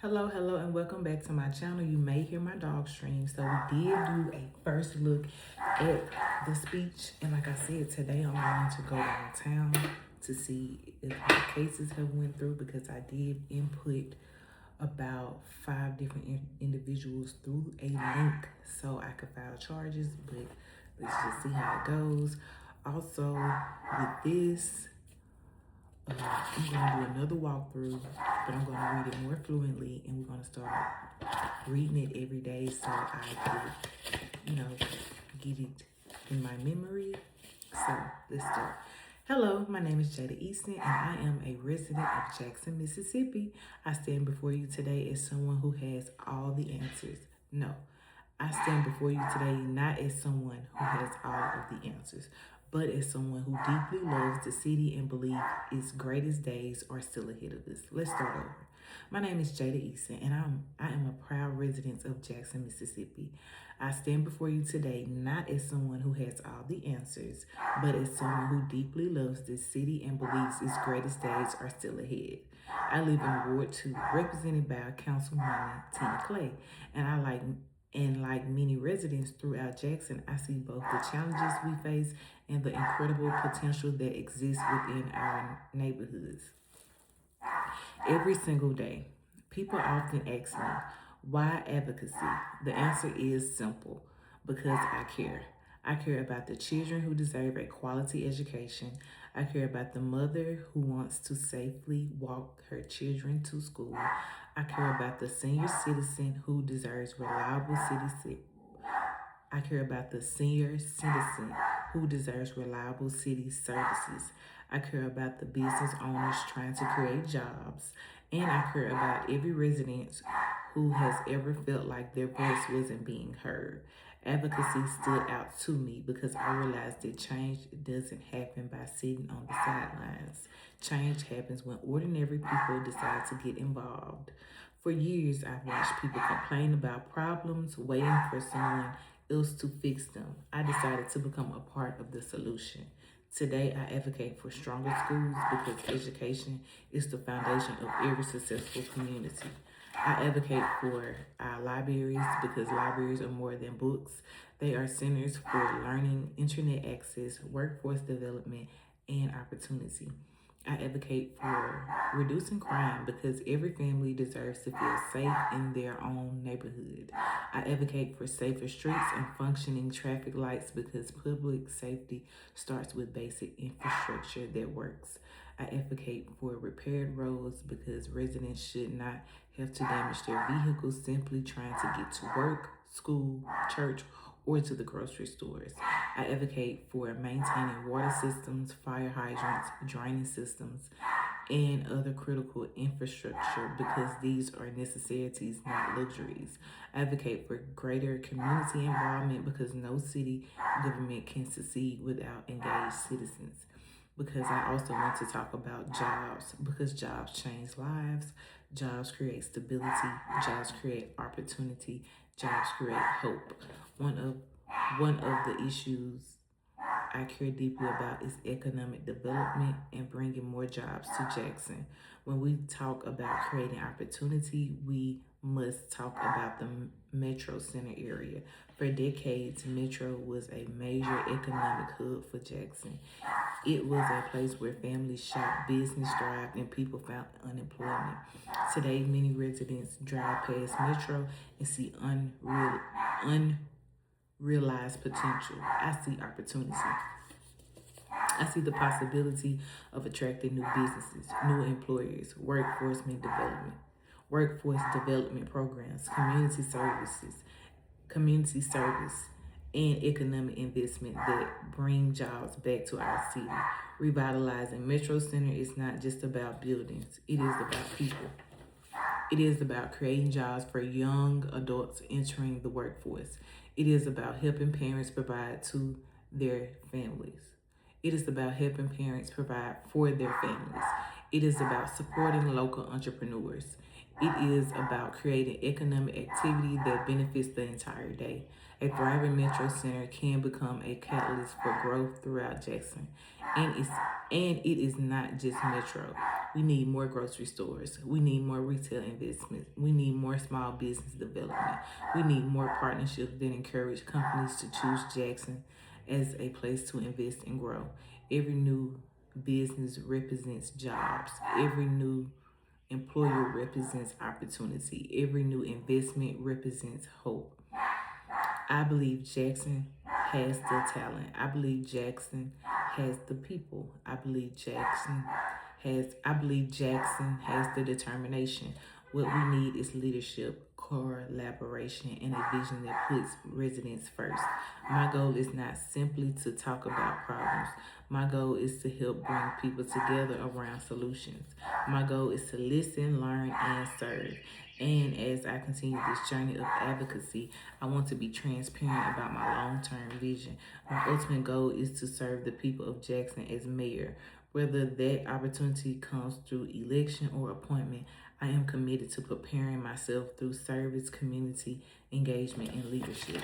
Hello, and welcome back to my channel. You may hear my dog stream. So we did do a first look at the speech, and like I said, today I'm going to go downtown to see if the cases have went through, because I did input about 5 different individuals through a link so I could file charges, but let's just see how it goes. Also, with this, I'm going to do another walkthrough, but I'm going to read it more fluently, and we're going to start reading it every day so I could, get it in my memory. So let's start. Hello, my name is Jada Easton, and I am a resident of Jackson, Mississippi. I stand before you today as someone who has all the answers. No, I stand before you today not as someone who has all of the answers, but as someone who deeply loves the city and believes its greatest days are still ahead of us. Let's start over. My name is Jada Easton, and I am a proud resident of Jackson, Mississippi. I stand before you today not as someone who has all the answers, but as someone who deeply loves this city and believes its greatest days are still ahead. I live in Ward 2, represented by Councilwoman Tina Clay, and like many residents throughout Jackson, I see both the challenges we face and the incredible potential that exists within our neighborhoods. Every single day, people often ask me, why advocacy? The answer is simple: because I care. I care about the children who deserve a quality education. I care about the mother who wants to safely walk her children to school. I care about the senior citizen who deserves reliable I care about the senior citizen who deserves reliable city services. I care about the business owners trying to create jobs. And I care about every resident who has ever felt like their voice wasn't being heard. Advocacy stood out to me because I realized that change doesn't happen by sitting on the sidelines. Change happens when ordinary people decide to get involved. For years, I've watched people complain about problems, waiting for someone else to fix them. I decided to become a part of the solution. Today, I advocate for stronger schools because education is the foundation of every successful community. I advocate for our libraries because libraries are more than books. They are centers for learning, internet access, workforce development, and opportunity. I advocate for reducing crime because every family deserves to feel safe in their own neighborhood. I advocate for safer streets and functioning traffic lights because public safety starts with basic infrastructure that works. I advocate for repaired roads because residents should not have to damage their vehicles simply trying to get to work, school, church, or to the grocery stores. I advocate for maintaining water systems, fire hydrants, drainage systems, and other critical infrastructure because these are necessities, not luxuries. I advocate for greater community involvement because no city government can succeed without engaged citizens. Because I also want to talk about jobs, because jobs change lives, jobs create stability, jobs create opportunity, jobs create hope. One of the issues I care deeply about is economic development and bringing more jobs to Jackson. When we talk about creating opportunity, we must talk about the Metro Center area. For decades, Metro was a major economic hub for Jackson. It was a place where families shopped, business thrived, and people found unemployment. Today, many residents drive past Metro and see unrealized potential. I see opportunity. I see the possibility of attracting new businesses, new employers, workforce development programs, community service, and economic investment that bring jobs back to our city. Revitalizing Metro Center is not just about buildings, it is about people. It is about creating jobs for young adults entering the workforce. It is about helping parents provide to their families. It is about helping parents provide for their families. It is about supporting local entrepreneurs. It is about creating economic activity that benefits the entire day. A thriving metro center can become a catalyst for growth throughout Jackson. And it is not just metro. We need more grocery stores. We need more retail investments. We need more small business development. We need more partnerships that encourage companies to choose Jackson as a place to invest and grow. Every new business represents jobs. Every new employer represents opportunity. Every new investment represents hope. I believe Jackson has the talent. I believe Jackson has the people. I believe Jackson has the determination. What we need is leadership, collaboration, and a vision that puts residents first. My goal is not simply to talk about problems. My goal is to help bring people together around solutions. My goal is to listen, learn, and serve. And as I continue this journey of advocacy, I want to be transparent about my long-term vision. My ultimate goal is to serve the people of Jackson as mayor. Whether that opportunity comes through election or appointment, I am committed to preparing myself through service, community engagement, and leadership.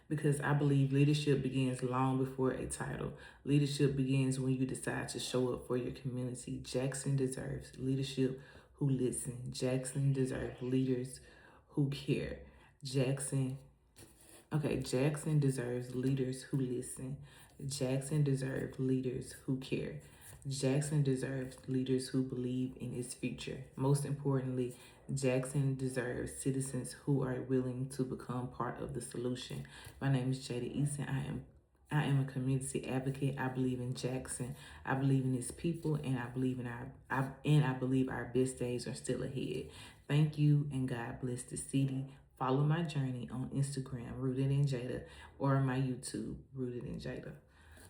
Because I believe leadership begins long before a title. Leadership begins when you decide to show up for your community. Jackson deserves leadership who listen. Jackson deserves leaders who care. Jackson deserves leaders who listen. Jackson deserves leaders who care. Jackson deserves leaders who believe in its future. Most importantly, Jackson deserves citizens who are willing to become part of the solution. My name is Jada Easton. I am a community advocate. I believe in Jackson. I believe in its people, and I believe our best days are still ahead. Thank you, and God bless the city. Follow my journey on Instagram, Rooted in Jada, or my YouTube, Rooted in Jada.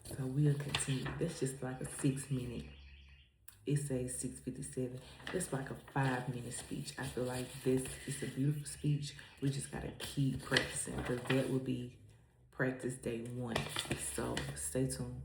So we'll continue. That's just like a 6 minute. It says 6:57. That's like a 5-minute speech. I feel like this is a beautiful speech. We just gotta keep practicing, because that will be practice day 1. So stay tuned.